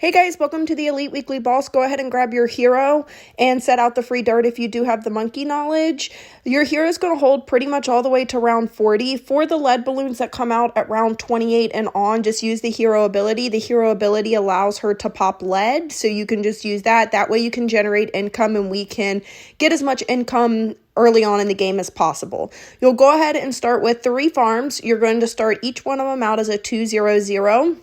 Hey guys, welcome to the Elite Weekly Boss. Go ahead and grab your hero and set out the free dart if you do have the monkey knowledge. Your hero is going to hold pretty much all the way to round 40. For the lead balloons that come out at round 28 and on, just use the hero ability. The hero ability allows her to pop lead, so you can just use that. That way you can generate income and we can get as much income early on in the game as possible. You'll go ahead and start with 3 farms. You're going to start each one of them out as a 2-0-0.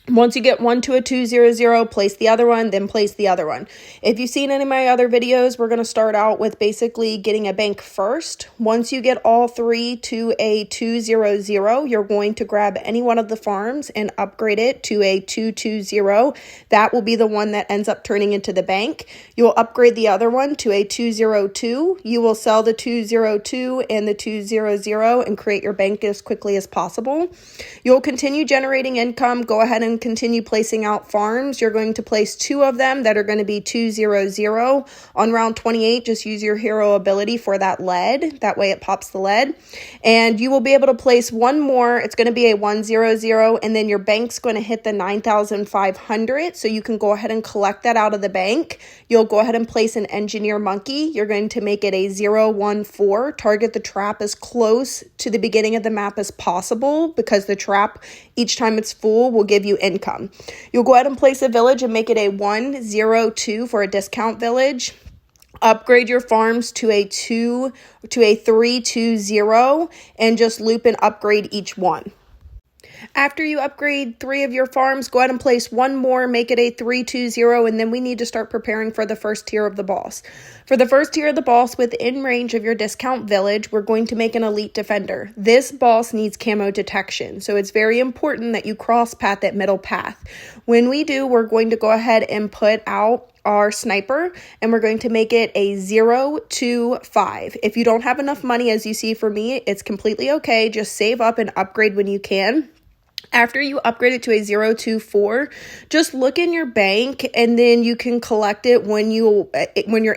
Once you get one to a 2-0-0, place the other one, then place the other one. If you've seen any of my other videos, we're going to start out with basically getting a bank first. Once you get all 3 to a 2-0-0, you're going to grab any one of the farms and upgrade it to a 2-2-0. That will be the one that ends up turning into the bank. You'll upgrade the other one to a 2-0-2. You will sell the 2-0-2 and the 2-0-0 and create your bank as quickly as possible. You'll continue generating income. Go ahead and continue placing out farms. You're going to place 2 of them that are going to be 2-0-0. On round 28, just use your hero ability for that lead. That way it pops the lead. And you will be able to place one more. It's going to be a 1-0-0, and then your bank's going to hit the 9,500. So you can go ahead and collect that out of the bank. You'll go ahead and place an engineer monkey. You're going to make it a 0-1-4. Target the trap as close to the beginning of the map as possible, because the trap, each time it's full, will give you income. You'll go ahead and place a village and make it a 1-0-2 for a discount village. Upgrade your farms to a 3-2-0 and just loop and upgrade each one. After you upgrade 3 of your farms, go ahead and place one more, make it a 3-2-0, and then we need to start preparing for the first tier of the boss. For the first tier of the boss, within range of your discount village, we're going to make an elite defender. This boss needs camo detection, so it's very important that you cross path that middle path. When we do, we're going to go ahead and put out our sniper, and we're going to make it a 0-2-5. If you don't have enough money, as you see for me, it's completely okay. Just save up and upgrade when you can. After you upgrade it to a 0-2-4, just look in your bank, and then you can collect it when you're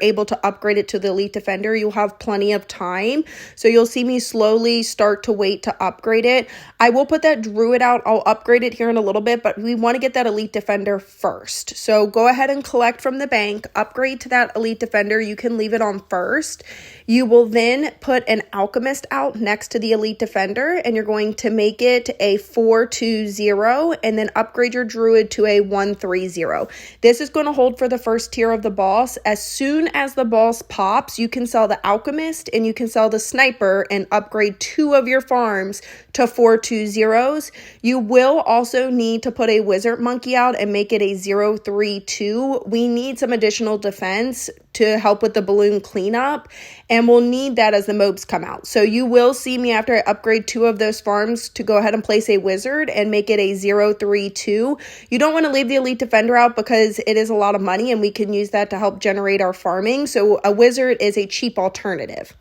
able to upgrade it to the elite defender. You'll have plenty of time, so you'll see me slowly start to wait to upgrade it. I will put that druid out. I'll upgrade it here in a little bit, but we want to get that elite defender first. So go ahead and collect from the bank, upgrade to that elite defender. You can leave it on first. You will then put an alchemist out next to the elite defender, and you're going to make it a 4-2-0, and then upgrade your druid to a 1-3-0. This is going to hold for the first tier of the boss. As soon as the boss pops, you can sell the alchemist and you can sell the sniper and upgrade 2 of your farms to 4-2-0s. You will also need to put a wizard monkey out and make it a 0-3-2. We need some additional defense to help with the balloon cleanup, and we'll need that as the mobs come out. So you will see me, after I upgrade 2 of those farms, to go ahead and place a wizard and make it a 0-3-2. You don't want to leave the elite defender out because it is a lot of money and we can use that to help generate our farming. So a wizard is a cheap alternative.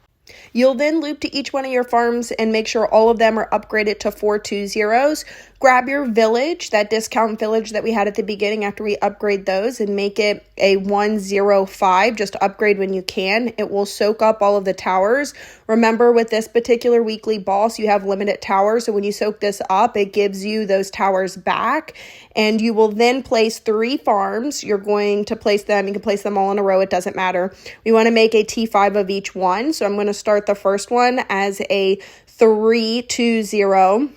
You'll then loop to each one of your farms and make sure all of them are upgraded to 4-2-0s. Grab your village, that discount village that we had at the beginning after we upgrade those, and make it a 1-0-5. Just upgrade when you can. It will soak up all of the towers. Remember, with this particular weekly boss, you have limited towers. So when you soak this up, it gives you those towers back. And you will then place 3 farms. You're going to place them. You can place them all in a row. It doesn't matter. We want to make a T5 of each one. So I'm going to start the first one as a 3-2-0.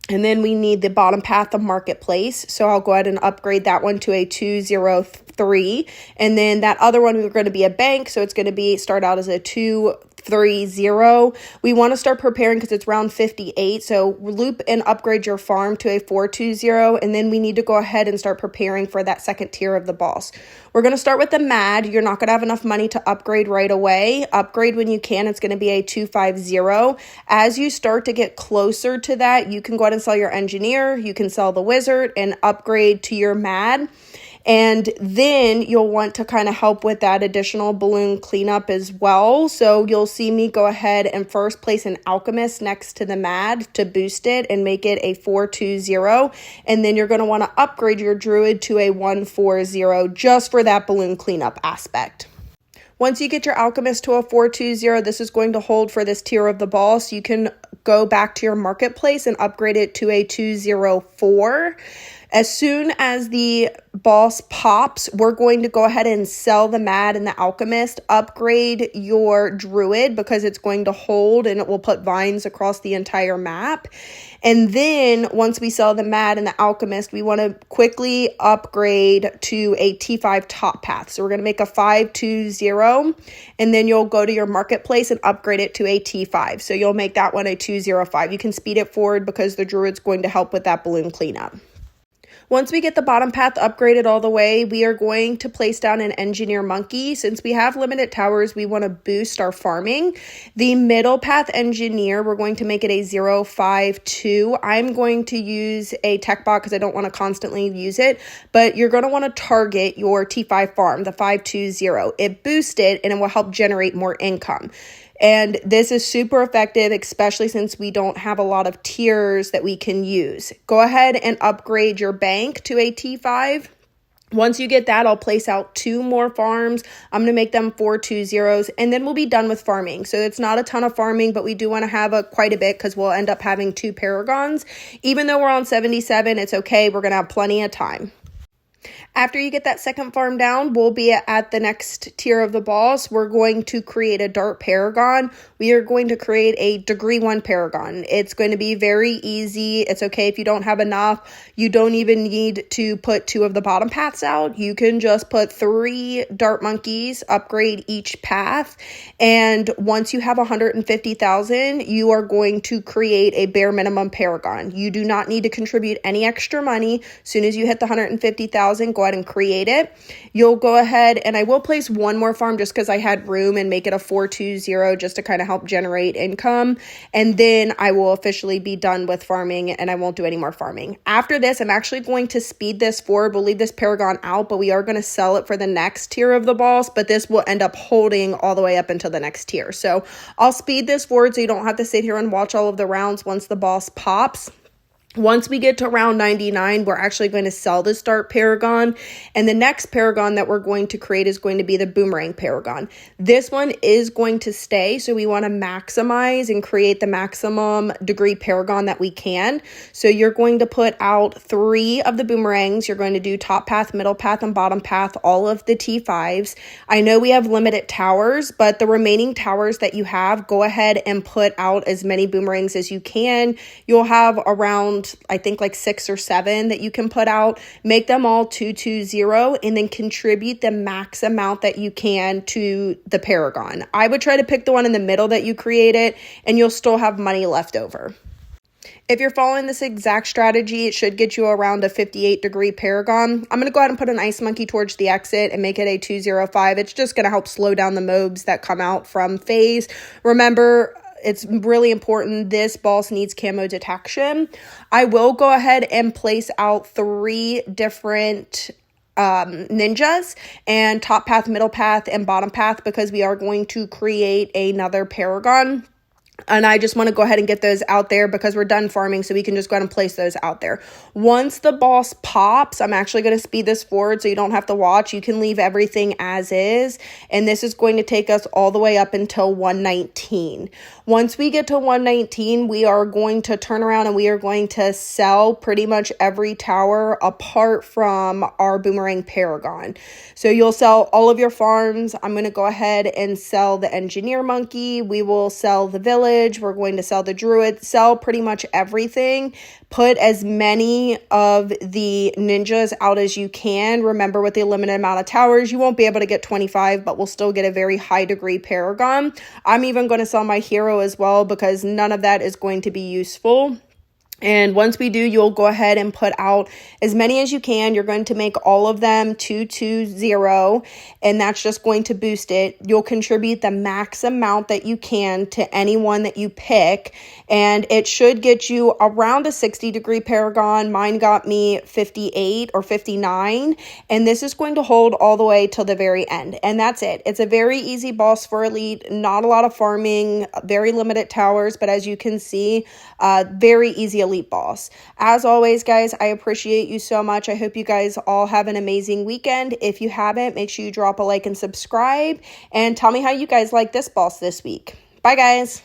And then we need the bottom path of marketplace. So I'll go ahead and upgrade that one to a 2-0-3. And then that other one, we're going to be a bank. So it's going to start out as a 2-3-0. We want to start preparing because it's round 58. So loop and upgrade your farm to a 4-2-0. And then we need to go ahead and start preparing for that second tier of the boss. We're going to start with the mad. You're not going to have enough money to upgrade right away. Upgrade when you can. It's going to be a 2-5-0. As you start to get closer to that, you can go ahead and sell your engineer. You can sell the wizard and upgrade to your mad. And then you'll want to kind of help with that additional balloon cleanup as well. So you'll see me go ahead and first place an alchemist next to the mad to boost it and make it a 4-2-0. And then you're going to want to upgrade your druid to a 1-4-0 just for that balloon cleanup aspect. Once you get your alchemist to a 4-2-0, this is going to hold for this tier of the boss. You can go back to your marketplace and upgrade it to a 2-0-4. As soon as the boss pops, we're going to go ahead and sell the Mad and the Alchemist, upgrade your Druid because it's going to hold and it will put vines across the entire map. And then once we sell the Mad and the Alchemist, we want to quickly upgrade to a T5 top path. So we're going to make a 520, and then you'll go to your marketplace and upgrade it to a T5. So you'll make that one a 205. You can speed it forward because the Druid's going to help with that balloon cleanup. Once we get the bottom path upgraded all the way, we are going to place down an engineer monkey. Since we have limited towers, we want to boost our farming. The middle path engineer, we're going to make it a 052. I'm going to use a tech bot because I don't want to constantly use it, but you're going to want to target your T5 farm, the 520. It boosts it and it will help generate more income. And this is super effective, especially since we don't have a lot of tiers that we can use. Go ahead and upgrade your bank to a T5. Once you get that, I'll place out 2 more farms. I'm going to make them 420s, and then we'll be done with farming. So it's not a ton of farming, but we do want to have quite a bit because we'll end up having 2 paragons. Even though we're on 77, it's okay. We're going to have plenty of time. After you get that second farm down, we'll be at the next tier of the boss. We're going to create a dart paragon. We are going to create a degree 1 paragon. It's going to be very easy. It's okay if you don't have enough. You don't even need to put 2 of the bottom paths out. You can just put 3 dart monkeys, upgrade each path. And once you have 150,000, you are going to create a bare minimum paragon. You do not need to contribute any extra money. As soon as you hit the 150,000, go ahead and create it. You'll go ahead, and I will place 1 more farm just because I had room, and make it a 420 just to kind of help generate income. And then I will officially be done with farming and I won't do any more farming. After this, I'm actually going to speed this forward. We'll leave this paragon out, but we are going to sell it for the next tier of the boss, but this will end up holding all the way up until the next tier. So I'll speed this forward so you don't have to sit here and watch all of the rounds once the boss pops. Once we get to round 99, we're actually going to sell this dart paragon, and the next paragon that we're going to create is going to be the boomerang paragon. This one is going to stay, so we want to maximize and create the maximum degree paragon that we can. So you're going to put out 3 of the boomerangs. You're going to do top path, middle path, and bottom path, all of the T5s. I know we have limited towers, but the remaining towers that you have, go ahead and put out as many boomerangs as you can. You'll have around, I think, like 6 or 7 that you can put out. Make them all 220 and then contribute the max amount that you can to the paragon. I would try to pick the one in the middle that you created, and you'll still have money left over. If you're following this exact strategy, it should get you around a 58 degree paragon. I'm going to go ahead and put an ice monkey towards the exit and make it a 205. It's just going to help slow down the mobs that come out from Phayze. Remember, it's really important. This boss needs camo detection. I will go ahead and place out 3 different ninjas, and top path, middle path, and bottom path, because we are going to create another paragon. And I just want to go ahead and get those out there because we're done farming, so we can just go ahead and place those out there. Once the boss pops, I'm actually going to speed this forward so you don't have to watch. You can leave everything as is, and this is going to take us all the way up until 119. Once we get to 119, we are going to turn around and we are going to sell pretty much every tower apart from our boomerang paragon. So you'll sell all of your farms. I'm going to go ahead and sell the engineer monkey. We will sell the village. We're going to sell the druid, sell pretty much everything. Put as many of the ninjas out as you can. Remember, with the limited amount of towers, you won't be able to get 25, but we'll still get a very high degree paragon. I'm even going to sell my hero as well because none of that is going to be useful. And once we do, you'll go ahead and put out as many as you can. You're going to make all of them 220, and that's just going to boost it. You'll contribute the max amount that you can to anyone that you pick, and it should get you around a 60 degree paragon. Mine got me 58 or 59, and this is going to hold all the way till the very end. And that's it. It's a very easy boss for elite, not a lot of farming, very limited towers, but as you can see, very easy elite boss. As always, guys, I appreciate you so much. I hope you guys all have an amazing weekend. If you haven't, make sure you drop a like and subscribe, and tell me how you guys like this boss this week. Bye, guys.